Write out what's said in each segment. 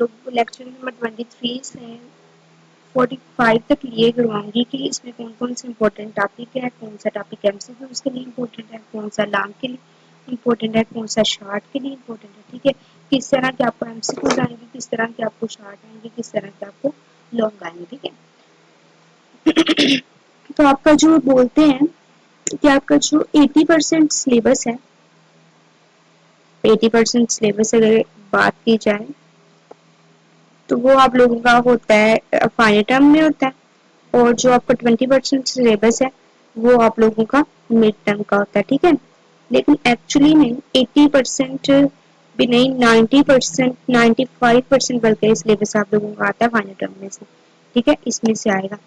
लोग lecture number 23 से 45 तक ये करवाऊंगी कि इसमें कौन कौन से इंपॉर्टेंट टॉपिक है, कौन सा टॉपिक एमसीक्यू के लिए इंपॉर्टेंट है, कौन सा लॉन्ग के लिए इंपॉर्टेंट है, कौन सा शॉर्ट के लिए इंपॉर्टेंट है। ठीक है, किस तरह के आपको एमसीक्यूज आएंगे, किस तरह के आपको शॉर्ट आएंगे, किस तरह के आपको लॉन्ग आएंगे। ठीक है तो आपका जो बोलते हैं कि आपका जो 80% सिलेबस है, 80% सिलेबस अगर बात की जाए तो वो आप लोगों का होता है फाइनल टर्म में होता है, और जो आपका 20% सिलेबस है वो आप लोगों का मिड टर्म का होता है। ठीक है, लेकिन एक्चुअली में 80% भी नहीं, 90%, 95% बल्कि सिलेबस आप लोगों का आता है फाइनल टर्म में से। ठीक है, इसमें से आएगा,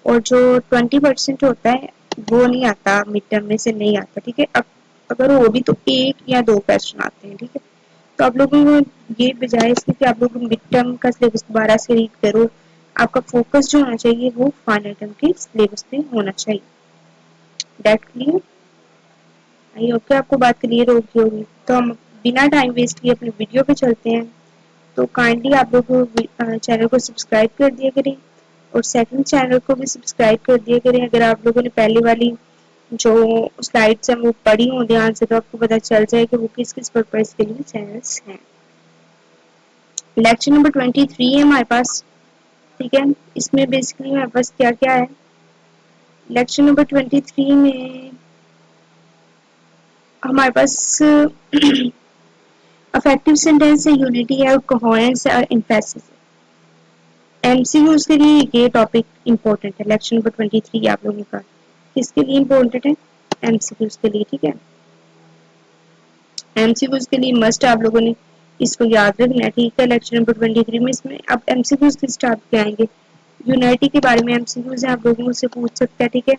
और जो 20% होता है वो नहीं आता, मिड टर्म में से नहीं आता। ठीक है, अब अगर वो भी तो एक या दो क्वेश्चन आते हैं। ठीक है, तो आप लोगों को ये बजाय इसके कि आप लोग मिड टर्म का सिलेबस दोबारा से रीड करो, आपका फोकस जो होना चाहिए वो फाइनल टर्म के सिलेबस पे होना चाहिए। That clear? आई होप आपको बात क्लियर होगी। तो हम बिना टाइम वेस्ट किए अपने वीडियो पे चलते हैं। तो काइंडली आप लोग चैनल को सब्सक्राइब कर दिया करें, और सेकंड चैनल को भी सब्सक्राइब कर दिया करें। अगर आप लोगों ने पहले वाली जो स्लाइड्स हैं वो पढ़ी हो ध्यान से, तो आपको पता चल जाए कि वो किस किस पर्पज के लिए चैनल्स हैं। लेक्चर नंबर 23 है हमारे पास। ठीक है, इसमें बेसिकली हमारे पास क्या क्या है। लेक्चर नंबर 23 में हमारे पास अफेक्टिव सेंटेंस है, यूनिटी है, और कोहेरेंस है, और एम्फेसिस है। एमसीक्यूज के लिए ये टॉपिक इंपॉर्टेंट है। लेक्चर नंबर 23 आप लोगों का किसके लिए इंपॉर्टेंट है? एमसीक्यूज के लिए। ठीक है, एमसीक्यूज के लिए मस्ट आप लोगों ने इसको याद रखना है। ठीक है, लेक्चर नंबर 23 में इसमें अब एमसीक्यूज किस टॉपिक पे आएंगे? यूनिटी के बारे में एमसीक्यूज है, आप लोगों से पूछ सकते हैं। ठीक है,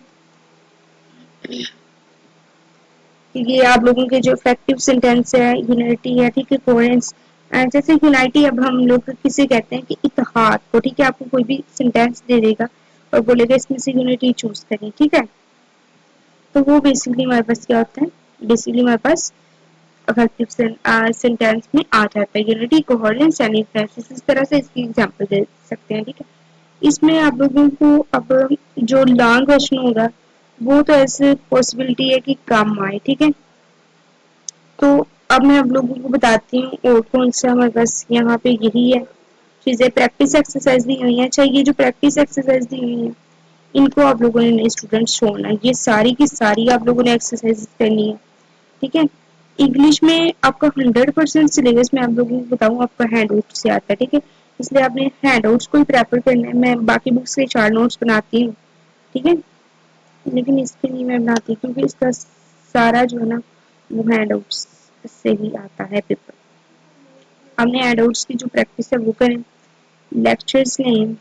ये आप लोगों के जो इफेक्टिव सेंटेंस है, यूनिटी है, ठीक है, कोहेरेंस। जैसे यूनिटी, अब हम लोग किसे कहते हैं कि इत्तेहाद को। ठीक है, आपको कोई भी सेंटेंस दे देगा और बोलेगा इसमें से यूनिटी चूज करें। ठीक है, तो वो बेसिकली हमारे पास क्या होता है, बेसिकली हमारे पास इफेक्टिव सेंटेंस में आ जाता है यूनिटी, कोहेरेंस एंड एम्फेसिस। इस तरह से इसकी एग्जांपल दे सकते हैं। ठीक है, इसमें आप लोगों को अब जो लॉन्ग क्वेश्चन होगा वो तो ऐसे पॉसिबिलिटी है कि कम आए। ठीक है, तो अब मैं आप लोगों को बताती हूँ और कौन सा हमारे पास यहाँ पे यही है चीजें। प्रैक्टिस एक्सरसाइज दी हुई है। अच्छा, ये जो प्रैक्टिस एक्सरसाइज दी हुई है इनको आप लोगों ने नए स्टूडेंट्स छोड़ना है, ये सारी की सारी आप लोगों ने एक्सरसाइज करनी है। ठीक है, इंग्लिश में आपका 100% सिलेबस में आप लोगों को बताऊँ आपका हैंड आउट से आता है। ठीक है, इसलिए आपने हैंड आउट्स को ही प्रेफर करना है। मैं बाकी बुक्स के 4 नोट्स बनाती हूँ। ठीक है, लेकिन इसके लिए मैं बनाती हूँ क्योंकि इसका सारा जो है ना वो हैंड आउट्स से ही आता है पेपर। हमने हैंड आउट्स की जो प्रैक्टिस है वो करें, लेक्चर्स लें।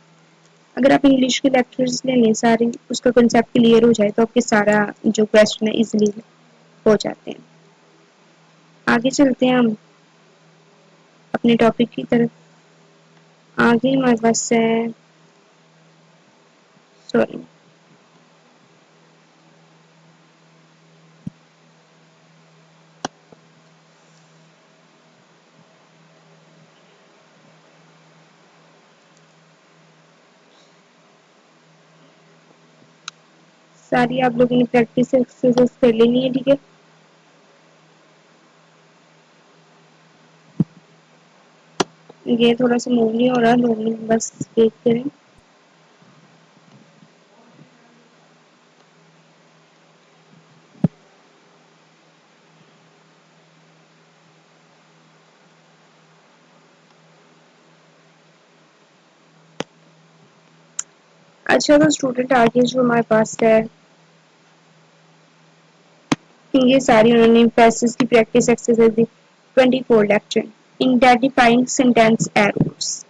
अगर आप इंग्लिश के लेक्चर्स ले लें सारे, उसका कंसेप्ट क्लियर हो जाए तो आपके सारा जो क्वेश्चन है इजीली हो जाते हैं। आगे चलते हैं हम अपने टॉपिक की तरफ। आगे हमारे पास है, सॉरी, सारी आप लोगों ने प्रैक्टिस एक्सरसाइज कर लेनी है। ठीक है, ये थोड़ा सा मूव नहीं हो रहा, 2 मिनट बस वेट करें। अच्छा, तो स्टूडेंट आगे जो हमारे पास है ये सारी उन्होंने पैसेज की प्रैक्टिस एक्सरसाइज दी। 24 लेक्चर आइडेंटिफाइंग सेंटेंस एरर्स।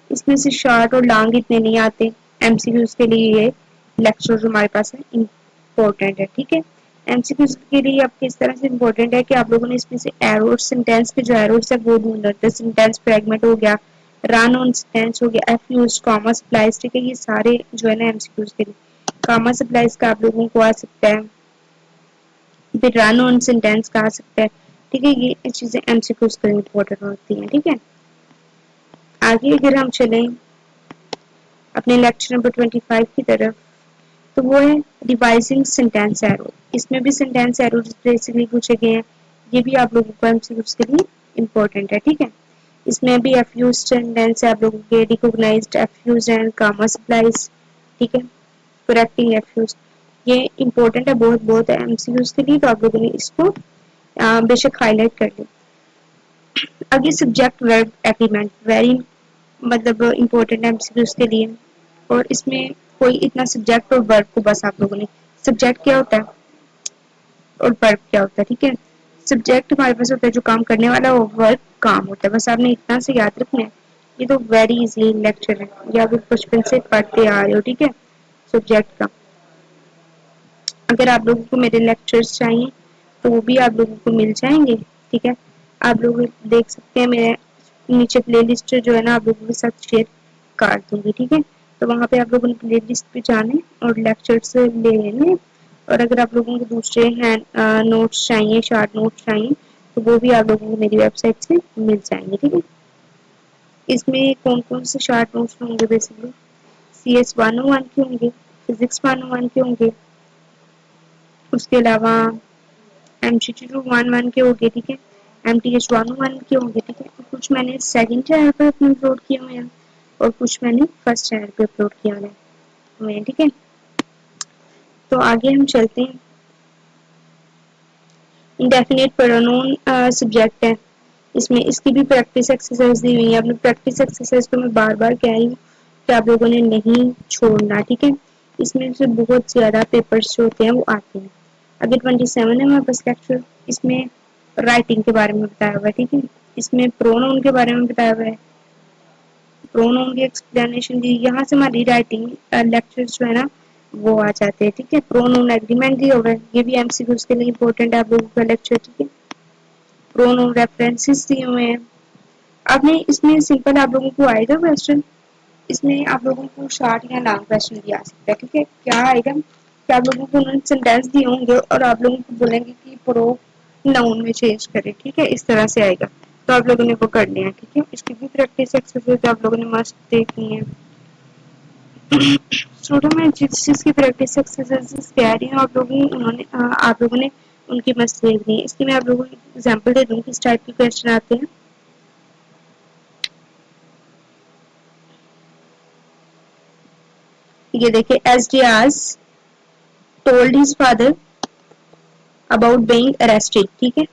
इसमें से शॉर्ट और लॉन्ग इतने नहीं आते। एमसीक्यूज के लिए ये लेक्चर जो हमारे पास है इम्पोर्टेंट है। ठीक है, एमसीक्यूज के लिए आपके इस तरह से इम्पोर्टेंट है कि आप लोगों ने इसमें से एरर्स, सेंटेंस के जो एरर्स है वो ढूंढना है। सेंटेंस फ्रेगमेंट हो गया, रन ऑन सेंटेंस हो गया, एफ यूज, कॉमा सप्लाइज। ठीक है, ये सारे जो है ना एमसीक्यूज के लिए। कॉमा सप्लाइज का आप लोगों को आ सकता है, फिर रन ऑन सेंटेंस का आ सकता है। ठीक है, ये चीजें एमसीक्यूज के लिए इम्पोर्टेंट होती हैं। ठीक है, आगे अगर हम चलें अपने लेक्चर नंबर 25 की तरफ, तो वो है रिवाइजिंग सेंटेंस एरो। इसमें भी सेंटेंस एरो बेसिकली पूछे गए हैं, ये भी आप लोगों को एमसीक्यूज के लिए इम्पोर्टेंट है, ठीक है। इसमें भी एफयूज सेंटेंस है आप लोगों के, रिकॉग्नाइज्ड एफयूज एंड कामा सप्लाइज, ठीक है, करेक्टिंग एफयूज, ये इम्पोर्टेंट है, बहुत बहुत है एमसीक्यूज के लिए, तो आप लोगों ने इसको बेशक हाईलाइट कर ली। आगे सब्जेक्ट वर्ब एग्रीमेंट, वेरी मतलब इम्पोर्टेंट है एमसीक्यूज के लिए, और इसमें कोई इतना सब्जेक्ट और वर्ब को बस आप लोगों ने, सब्जेक्ट क्या होता है और वर्ब क्या होता है, ठीक है। सब्जेक्ट हमारे पास होता है जो काम करने वाला, और वर्ब काम होता है, बस आपने इतना से याद रखना है। ये तो वेरी इजी लेक्चर है, ये आप बचपन से पढ़ते आ रहे हो, ठीक है, सब्जेक्ट का। अगर आप लोगों को मेरे लेक्चर्स चाहिए तो वो भी आप लोगों को मिल जाएंगे, ठीक है। आप लोग देख सकते हैं, मेरे नीचे प्लेलिस्ट जो है ना आप लोगों के साथ शेयर कर दूंगी, ठीक है। तो वहाँ पे आप लोगों ने प्लेलिस्ट पे जाने और लेक्चर्स ले लेने, और अगर आप लोगों को दूसरे हैंड नोट्स चाहिए, शॉर्ट नोट्स चाहिए, तो वो भी आप लोगों को मेरी वेबसाइट से मिल जाएंगे, ठीक है। इसमें कौन कौन से शॉर्ट नोट्स होंगे, बेसिकली CS 101 के होंगे, फिजिक्स 101 के होंगे, उसके अलावा MCQ 1 1 के होंगे, ठीक है, MTH 101 के होंगे, ठीक है। कुछ मैंने सेकंड चैनल पर अपने अपलोड किए हुए हैं और कुछ मैंने फर्स्ट चैनल पे अपलोड किया हुए हैं, ठीक है। तो आगे हम चलते हैं। इंडेफिनेट प्रोनाउन सब्जेक्ट है, इसमें इसकी भी प्रैक्टिस एक्सरसाइज दी हुई है। अपनी प्रैक्टिस एक्सरसाइज को मैं बार बार कह रही हूँ कि आप लोगों ने नहीं छोड़ना, ठीक है। इसमें से बहुत ज्यादा पेपर्स जो होते हैं वो आते हैं। अभी 27 है हमारे पास लेक्चर, इसमें राइटिंग के बारे में बताया हुआ है, ठीक है। इसमें प्रोनाउन के बारे में बताया हुआ है, प्रोनाउन की एक्सप्लेनेशन दी, यहाँ से हमारी राइटिंग लेक्चर्स जो है ना वो आ जाते हैं, ठीक है। प्रोनाउन एग्रीमेंट दिया हुआ है, ये भी एमसीक्यूज के लिए इंपॉर्टेंट है आप लोगों का लेक्चर, ठीक है। प्रोनाउन रेफरेंसेस दिए हुए हैं। अब नहीं, इसमें सिंपल आप लोगों को आएगा क्वेश्चन, इसमें आप लोगों को शॉर्ट या लॉन्ग क्वेश्चन भी आ सकता है, ठीक है। क्या आएगा कि आप लोगों को उन्होंने सेंटेंस दिए होंगे और आप लोगों को बोलेंगे कि प्रो नाउन में चेंज करें, ठीक है, इस तरह से आएगा, तो आप लोगों ने वो करने हैं, ठीक है। इसकी भी प्रैक्टिस एक्सरसाइज आप लोगों ने मस्त देखनी है। स्टूडेंट में जिस चीज की प्रैक्टिस एक्सरसाइजेस कह रही हूँ आप लोगों उन्होंने आप लोगों ने उनकी मस्त देखनी है। इसकी मैं आप लोगों को एग्जाम्पल दे दूँ किस टाइप के क्वेश्चन आते हैं। ये देखिए, एस डी आज told his father about being arrested, ठीक है।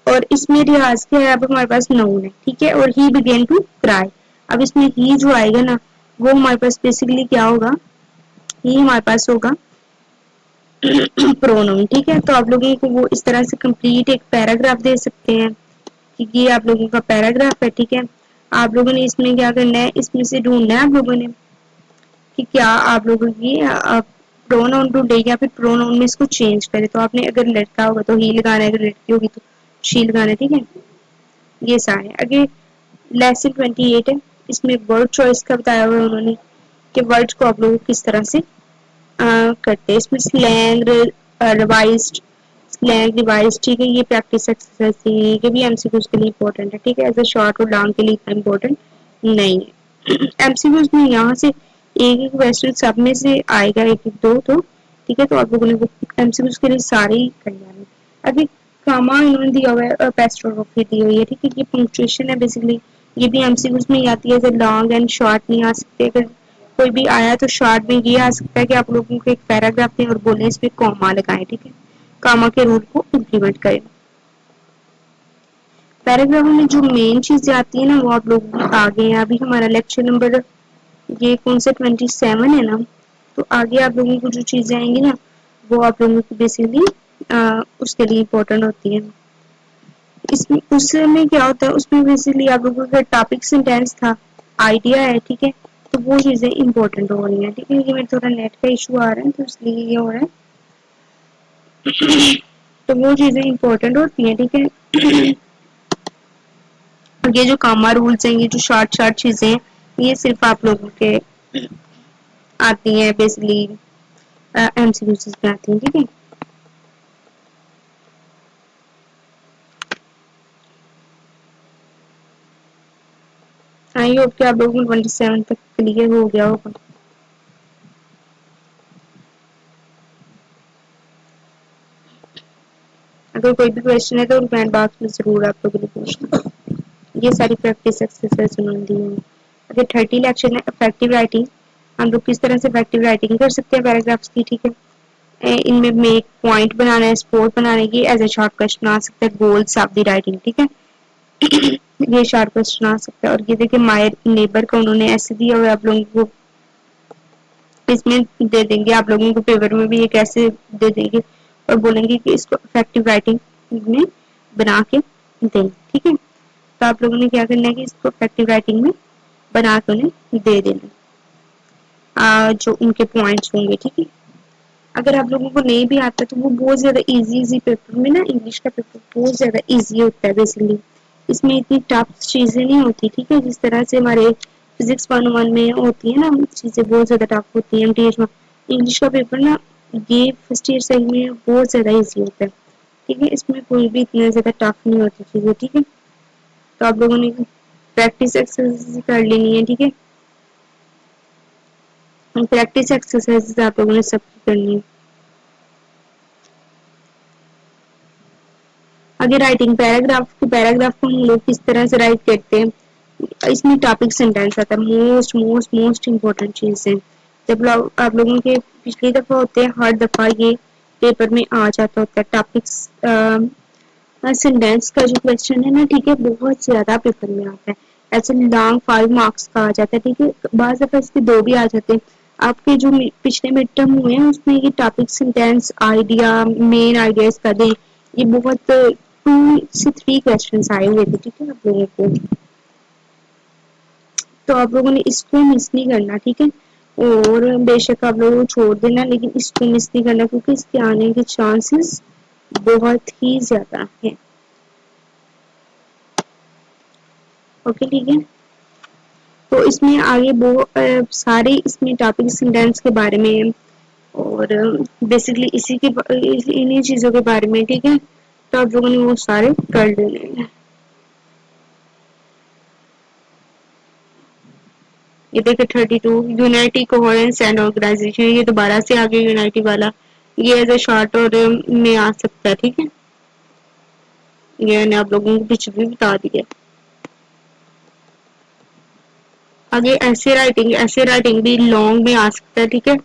और इसमें रियाज क्या है, अब हमारे पास नाउन है, ठीक है, और ही बिगेन टू क्राई। अब इसमें ही जो आएगा ना वो हमारे पास बेसिकली क्या होगा, ही हमारे पास होगा प्रोनाउन, ठीक है। तो आप लोगों को वो इस तरह से कंप्लीट एक पैराग्राफ दे सकते हैं कि ये आप लोगों का पैराग्राफ है, ठीक है। आप लोगों ने इसमें क्या करना है, इसमें से ढूंढना है आप लोगों ने कि क्या आप लोगों की प्रोनाउन ढूंढे या फिर प्रोनाउन में इसको चेंज करे। तो आपने अगर लड़का होगा तो ही लगाना है, अगर लड़की होगी तो शी लगाना है, ठीक है। ये सारे आगे लेसन 28 है, इसमें वर्ड चॉइस का बताया हुआ है उन्होंने कि वर्ड्स को आप लोग किस तरह से करते हैं। इसमें स्लैंग रिवाइज्ड, स्लैंग रिवाइज, ठीक है, ये प्रैक्टिस एक्सरसाइज है, ये भी एमसीक्यूज के लिए इंपॉर्टेंट है, ठीक है। एज अ शॉर्ट और लॉन्ग के लिए इतना इंपॉर्टेंट नहीं है। एमसीक्यूज में यहाँ से एक एक क्वेश्चन सब में से आएगा, एक एक दो तो, ठीक है। तो आप लोगों ने एमसीक्यूज के लिए सारे ही कर लेने। अभी कामा इन्होंने दिया हुआ है, पेस्ट्रोफी दी हुई है, ठीक है। ये पंक्चुएशन है बेसिकली, ये भी एमसीक्यूज में ही आती है, जब लॉन्ग एंड शॉर्ट नहीं आ सकते। अगर कोई भी आया तो शॉर्ट में ये आ सकता है कि आप लोगों को एक पैराग्राफ दें और बोले इस पे कॉमा लगाएं, ठीक है, कामा के रूल को इम्प्लीमेंट करें। पैराग्राफ में जो मेन चीजें आती है ना वो आप लोग आगे हैं। अभी हमारा लेक्चर नंबर ये कौन सा 27 है ना, तो आगे आप लोगों को जो चीजें आएंगी ना वो आप लोगों को बेसिकली उसके लिए इम्पोर्टेंट होती है। इसमें उसमें क्या होता है, उसमें बेसिकली आप लोगों का टॉपिक सेंटेंस था, आइडिया है, ठीक है। तो वो चीजें इम्पोर्टेंट हो रही हैं, ठीक है। ये मेरे थोड़ा नेट का इशू आ रहा है तो इसलिए ये हो रहा है। तो वो चीजें इम्पोर्टेंट होती हैं, ठीक है। ये जो कामा रूल्स हैं, ये जो शॉर्ट शॉर्ट चीजें हैं, ये सिर्फ आप लोगों के आती हैं बेसिकली, एमसीक्यूज में आती हैं, ठीक है। आई होप कि आप लोगों को 27 तक क्लियर हो गया होगा। अगर कोई भी क्वेश्चन है तो कमेंट बॉक्स में जरूर आप लोगों ने पूछना। ये सारी प्रैक्टिस एक्सरसाइज उन्होंने दी है। अगर 30 लेक्चर है इफेक्टिव राइटिंग, हम लोग किस तरह से इफेक्टिव राइटिंग कर सकते हैं पैराग्राफ्स की, ठीक है। इनमें मेक पॉइंट बनाना है, स्पोर्ट बनाने की एज ए शॉर्ट क्वेश्चन आ सकता है, गोल्स ऑफ द राइटिंग, ठीक है। ये शॉर्ट क्वेश्चन आ सकता है। और ये देखिए माय नेबर का उन्होंने ऐसे दिया हुआ आप लोगों को, इसमें दे देंगे आप लोगों को पेपर में भी ये कैसे दे देंगे और बोलेंगे कि इसको इफेक्टिव राइटिंग में बना के दें, ठीक है। तो आप लोगों ने क्या करना है कि इसको इफेक्टिव राइटिंग में बना के उन्हें दे देना, जो उनके पॉइंट्स होंगे, ठीक है। अगर आप लोगों को नहीं भी आता तो वो बहुत ज्यादा इजी पेपर में ना, इंग्लिश का पेपर बहुत ज्यादा इजी होता है बेसिकली। इसमें इतनी टफ चीजें नहीं होती, ठीक है, जिस तरह से हमारे फिजिक्स 101 में होती है ना, चीजें बहुत ज्यादा टफ होती है एमटीएच में। इंग्लिश का पेपर ना, ये फर्स्ट ईयर सेकंड में बहुत ज्यादा इजी होता है, ठीक है। इसमें कोई भी इतना ज्यादा टफ नहीं होती चीजें, ठीक है। तो आप लोगों ने प्रैक्टिस एक्सरसाइज कर लेनी है, ठीक है। प्रैक्टिस एक्सरसाइज आप लोगों ने सबकी करनी है। आगे राइटिंग पैराग्राफ, तो पैराग्राफ को हम लोग किस तरह से राइट करते हैं, इसमें टॉपिक सेंटेंस आता है, मोस्ट मोस्ट मोस्ट इम्पोर्टेंट चीज है। जब लोग आप लोगों के पिछली दफा होते हैं, हर दफा ये पेपर में आ जाता होता है टॉपिक्स, सेंटेंस का जो क्वेश्चन है ना, ठीक है, बहुत ज्यादा पेपर में आता है। ऐसे लॉन्ग 5 मार्क्स का आ जाता है, ठीक है, बाज दफा इसके 2 भी आ जाते हैं। आपके जो पिछले मिड टर्म हुए हैं उसमें ये topic sentence idea main idea इसका दे, ये बहुत 2 से 3 क्वेश्चन आए हुए थे, ठीक है आप लोगों को। तो आप लोगों ने इसको मिस नहीं करना, ठीक है। और बेशक आप लोगों को छोड़ देना, लेकिन इसको मिस नहीं करना क्योंकि इसके आने के चांसेस बहुत ही ज्यादा है। ओके, ठीक है। तो इसमें आगे वो सारे इसमें टॉपिक सेंटेंस के बारे में और बेसिकली इसी के इन्हीं चीजों के बारे में, ठीक है। तो आप लोगों ने वो सारे कर लेने हैं। ये देखिए 32 यूनाइटी कोहेरेंस एंड ऑर्गेनाइजेशन, ये दोबारा से आ गया यूनाइटी वाला। ये एज ए शॉर्ट और में आ सकता है, ठीक है। ये मैंने आप लोगों को पीछे भी बता दिया। आगे ऐसे राइटिंग भी लॉन्ग में आ सकता है, ठीक है।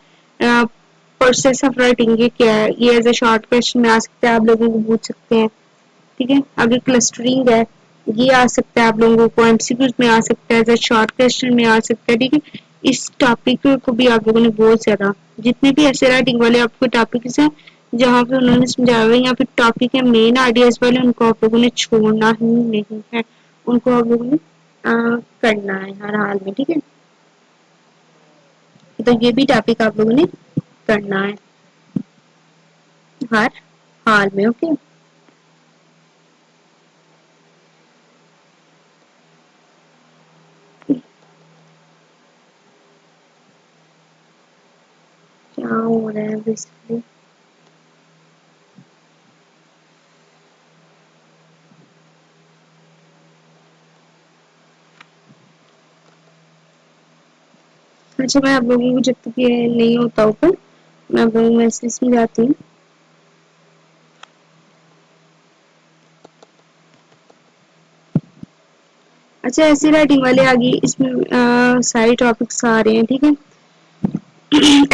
प्रोसेस ऑफ राइटिंग ये क्या है, ये एज ए शॉर्ट क्वेश्चन में आ सकता है, आप लोगों को पूछ सकते हैं, ठीक है। आगे क्लस्टरिंग है, ये आ सकता है आप लोगों को एमसीक्यूज में आ सकता है, एज शॉर्ट क्वेश्चन में आ सकता है, ठीक है। इस टॉपिक को भी आप लोगों ने बहुत ज्यादा, जितने भी ऐसे राइटिंग वाले आपको टॉपिक्स हैं जहाँ पे उन्होंने समझाया हुआ है, यहाँ पे टॉपिक है मेन आइडियाज वाले, उनको आप लोगों ने छोड़ना ही नहीं है, उनको आप लोगों ने करना है हर हाल में, ठीक है। तो ये भी टॉपिक आप लोगों ने करना है हर हाल में, ओके। क्या हो रहा है बेसिकली, अच्छा मैं आप लोगों को जब तक ये नहीं होता ऊपर, मैं आप लोगों को मैसेज में जाती हूँ। अच्छा ऐसी राइटिंग वाले आगे इसमें सारे टॉपिक्स आ रहे हैं, ठीक है।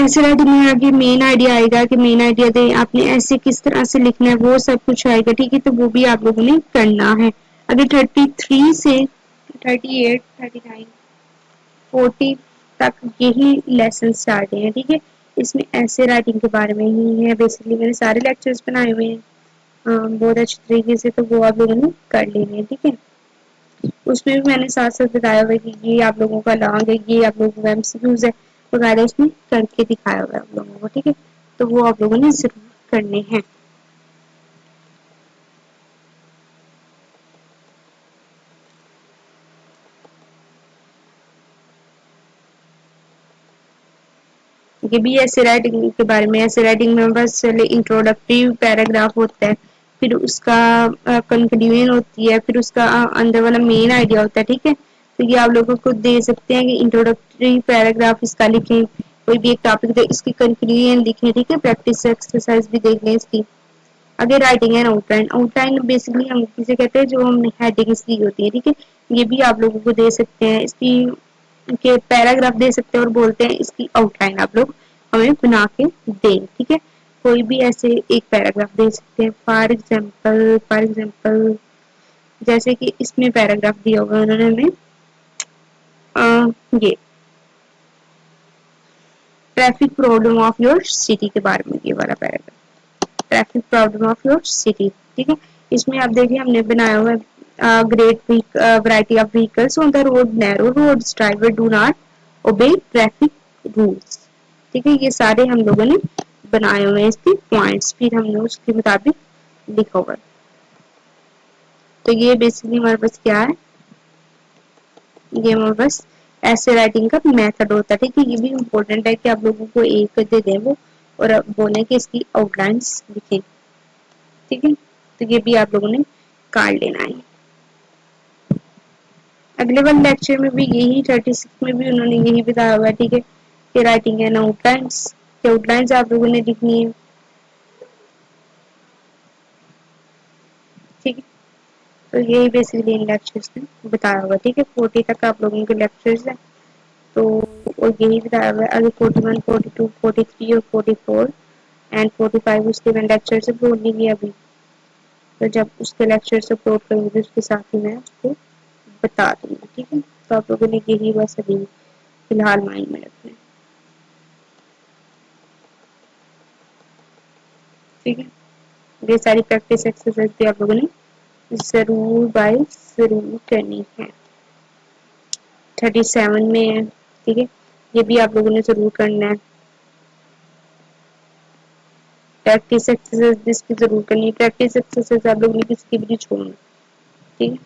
ऐसे राइटिंग में आगे मेन आइडिया आएगा कि मेन आइडिया दे आपने ऐसे किस तरह से लिखना है, वो सब कुछ आएगा, ठीक है। तो वो भी आप लोगों ने करना है। अभी 33 से 38 39 40 तक यही लेसन स्टार्ट है, ठीक है। इसमें ऐसे राइटिंग के बारे में ही है, बेसिकली मैंने सारे लेक्चर्स बनाए हुए हैं बहुत अच्छी तरीके से, तो वो आप लोगों ने कर लेने हैं, ठीक है। उसमें भी मैंने साथ साथ बताया हुआ है कि ये आप लोगों का लॉन्ग है, ये आप लोगों का एमसीक्यूज है वगैरह, उसमें करके दिखाया हुआ है आप लोगों को, ठीक है। तो वो आप लोगों ने जरूर करने हैं। ये भी ऐसे राइटिंग के बारे में, ऐसे राइटिंग में बस चले इंट्रोडक्टिव पैराग्राफ होता है, फिर उसका कंक्लूजन होती है, फिर उसका अंदर वाला मेन आइडिया होता है, ठीक है। तो ये आप लोगों को दे सकते हैं कि इंट्रोडक्टरी पैराग्राफ इसका लिखें, कोई भी एक टॉपिक दे इसकी कंक्लूजन लिखें, ठीक है, प्रैक्टिस एक्सरसाइज भी देख लें इसकी। आगे writing and outline, outline basically हम किसे कहते हैं, जो हम हेडिंग्स दी होती है, ठीक है, ये भी आप लोगों को दे सकते हैं, इसकी के पैराग्राफ दे सकते हैं और बोलते हैं इसकी आउटलाइन आप लोग हमें बना के दें, ठीक है, कोई भी ऐसे एक पैराग्राफ दे सकते हैं। फॉर एग्जाम्पल जैसे कि इसमें पैराग्राफ दिया होगा उन्होंने हमें ये traffic problem of your city के बारे में, ये वाला paragraph, traffic problem of your city, ठीक है, इसमें आप देखिए हमने बनाया हुआ है great variety of vehicles on the road, narrow roads, driver do not obey traffic rules, ठीक है, ये सारे हम लोगों ने बनाए हुए हैं इसके पॉइंट्स, फिर हमने उसके मुताबिक लिखा हुआ है। तो ये बेसिकली हमारे पास क्या है, ये हमारे पास ऐसे राइटिंग का मेथड होता है, ठीक है, ये भी इम्पोर्टेंट है कि आप लोगों को एक दे दें वो और बोले कि इसकी आउटलाइंस लिखें, ठीक है, तो ये भी आप लोगों ने कर लेना है। अगले वाले लेक्चर में भी यही 36 में भी उन्होंने यही बताया हुआ है, ठीक है, कि राइटिंग एंड आउटलाइंस, कि आउटलाइंस आप लोगों ने लिखनी है, ठीक है, तो यही बेसिकली इन लेक्चर्स में बताया हुआ है, ठीक है, 40 तक आप लोगों के लेक्चर्स है, तो और यही बताया हुआ है, अगर 41, 42, 43 और 44 एंड 45 उसके मैं लेक्चर से अपलोड नहीं किया अभी, तो जब उसके लेक्चर से अपलोड करूँगी उसके साथ ही मैं उसको बता दूंगी, ठीक है, तो आप लोगों ने यही बस अभी फिलहाल माइंड में रखना है, ठीक है, ये सारी प्रैक्टिस एक्सरसाइज भी आप लोगों ने जरूर बाय जरूर करनी है। 37 में है, ठीक है, ये भी आप लोगों ने जरूर करना है, प्रैक्टिस एक्सरसाइज इसकी जरूर करनी है, प्रैक्टिस एक्सरसाइज आप लोगों ने किसकी भी नहीं छोड़ना, ठीक है,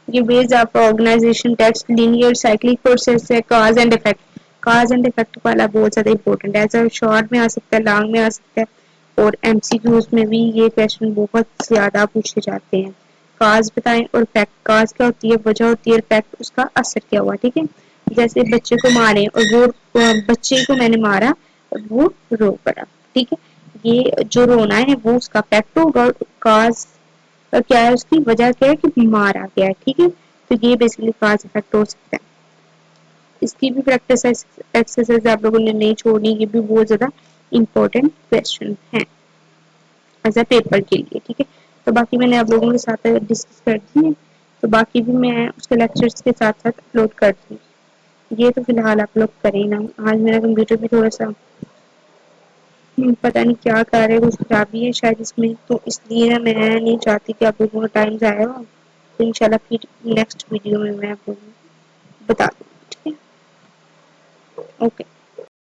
ये based of organisation text linear cyclic process है, cause and effect, cause and effect वाला बहुत ज्यादा इंपॉर्टेंट है, ऐसा शॉर्ट में आ सकता है, लॉन्ग में आ सकता है और एमसीक्यूज में भी ये क्वेश्चन बहुत ज्यादा पूछे जाते हैं। कॉज बताएं और इफेक्ट, कॉज क्या होती है, वजह होती है, इफेक्ट उसका असर क्या हुआ, ठीक है, जैसे बच्चे को मारे और वो बच्चे को मैंने मारा और वो रो पड़ा, ठीक है, ये जो रोना है वो उसका इफेक्ट होगा, कॉज क्या है, उसकी वजह क्या है कि मारा गया है, ठीक है, तो ये बेसिकली कॉज इफेक्ट हो सकता है। इसकी भी प्रैक्टिस एक्सरसाइज आप लोगों ने नहीं छोड़नी, ये भी बहुत ज्यादा इंपॉर्टेंट क्वेश्चन है एज अ पेपर के लिए, ठीक है, तो बाकी मैंने आप लोगों के साथ डिस्कस कर दी है, तो बाकी भी मैं उसके लेक्चर्स के साथ साथ अपलोड कर दूंगी, ये तो फिलहाल आप लोग करें ना, आज मेरा कंप्यूटर भी थोड़ा सा पता नहीं क्या कर रहे हैं, कुछ खराबी है शायद इसमें, तो इसलिए ना मैं नहीं चाहती कि आप लोगों का टाइम जाया हो, तो इंशाल्लाह फिर नेक्स्ट वीडियो में मैं आप लोगों को बता दूँगी, ठीक है, ओके।